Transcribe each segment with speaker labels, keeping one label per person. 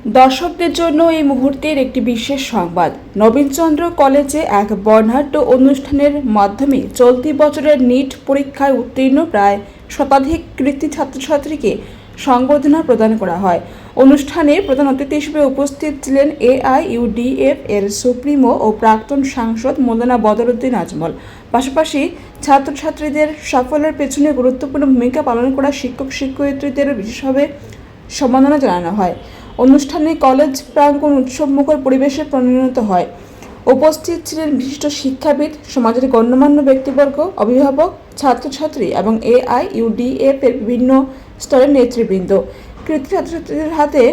Speaker 1: দর্শকদের জন্য এই মুহূর্তের একটি বিশেষ সংবাদ। নবীনচন্দ্র কলেজে এক বর্ণাঢ্য অনুষ্ঠানের মাধ্যমে চলতি বছরের নিট পরীক্ষায় উত্তীর্ণ প্রায় শতাধিক কৃতী ছাত্রছাত্রীকে সংবর্ধনা প্রদান করা হয়। অনুষ্ঠানে প্রধান অতিথি হিসেবে উপস্থিত ছিলেন AIUDF এর সুপ্রিমো ও প্রাক্তন সাংসদ মৌলানা বদরুদ্দিন আজমল। পাশাপাশি ছাত্রছাত্রীদের সাফল্যের পেছনে গুরুত্বপূর্ণ ভূমিকা পালন করা শিক্ষক শিক্ষয়িত্রীদের বিশেষভাবে সম্মাননা জানানো হয়। অনুষ্ঠানে কলেজ প্রাঙ্গণ উৎসবমুখর পরিবেশে পরিণত হয়। উপস্থিত ছিলেন বিশিষ্ট শিক্ষাবিদ, সমাজের গণ্যমান্য ব্যক্তিবর্গ, অভিভাবক, ছাত্রছাত্রী এবং AIUDF এর বিভিন্ন স্তরের নেতৃবৃন্দ। কৃতী ছাত্রছাত্রীদের হাতে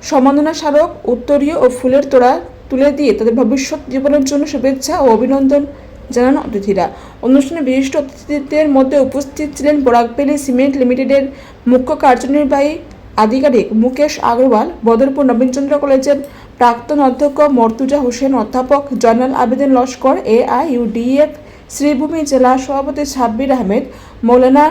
Speaker 1: সম্মাননা স্মারক, উত্তরীয় ও ফুলের তোড়া তুলে দিয়ে তাদের ভবিষ্যৎ জীবনের জন্য শুভেচ্ছা ও অভিনন্দন জানান অতিথিরা। অনুষ্ঠানে বিশিষ্ট অতিথিদের মধ্যে উপস্থিত ছিলেন বরাক ভ্যালি সিমেন্ট লিমিটেডের মুখ্য কার্যনির্বাহী আধিকারিক মুকেশ আগরওয়াল, বদরপুর নবীনচন্দ্র কলেজের প্রাক্তন অধ্যক্ষ মর্তুজা হোসেন, অধ্যাপক জয়নাল আবেদিন লস্কর, AIUDF শ্রীভূমি জেলা সভাপতি সাব্বির আহমেদ, মৌলানা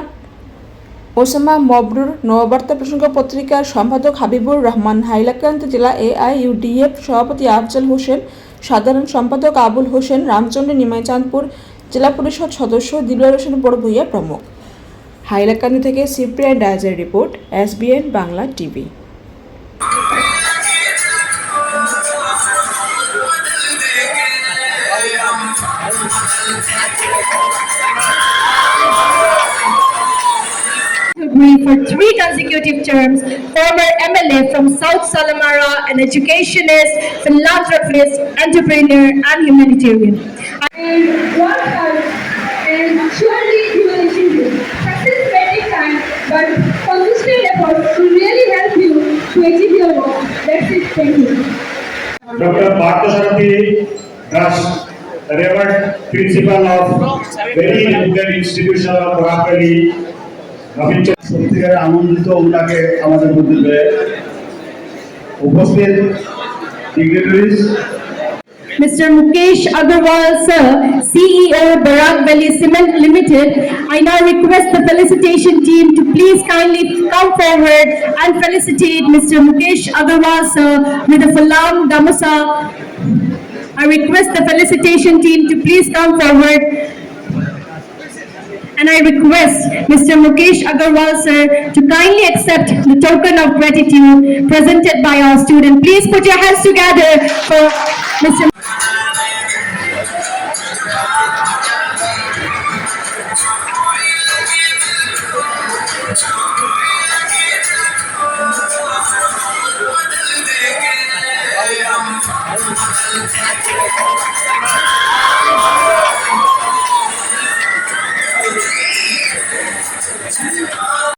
Speaker 1: ওসামা মবরুর, নববার্তা প্রসঙ্গ পত্রিকার সম্পাদক হাবিবুর রহমান, হাইলাকান্দি জেলা AIUDF সভাপতি আফজল হোসেন, সাধারণ সম্পাদক আবুল হোসেন, রামচন্দ্র নিমাইচাঁদপুর জেলা পরিষদ সদস্য দিলওয়ার হোসেন বড় ভূঁইয়া প্রমুখ। হাইলাকান্দি থেকে সিপ্রিয়ান ডায়াজের report, SBN Bangla TV.
Speaker 2: For 3 consecutive terms, former MLA from South Salamara, an educationist, philanthropist, entrepreneur, and humanitarian.
Speaker 3: And work hard, and surely you will achieve it. Success may take time, but consistent efforts will really help you to achieve your goal. That's it. Thank you.
Speaker 4: Dr. Parthasarathy Das, Reverend Principal of very good institution of Borak Valley, সত্যিকার আনন্দিত ওনাকে আমাদের মধ্যে পেয়ে। উপস্থিত dignitaries,
Speaker 2: Mr. Mukesh Agarwal, sir, CEO, Borak Valley Cement Limited, I now request the felicitation team to please kindly come forward and felicitate Mr. Mukesh Agarwal, sir, with the Falam Damusa. I request the felicitation team to please come forward. And I request Mr. Mukesh Agarwal, sir, to kindly accept the token of gratitude presented by our student. Please put your hands together for Mr.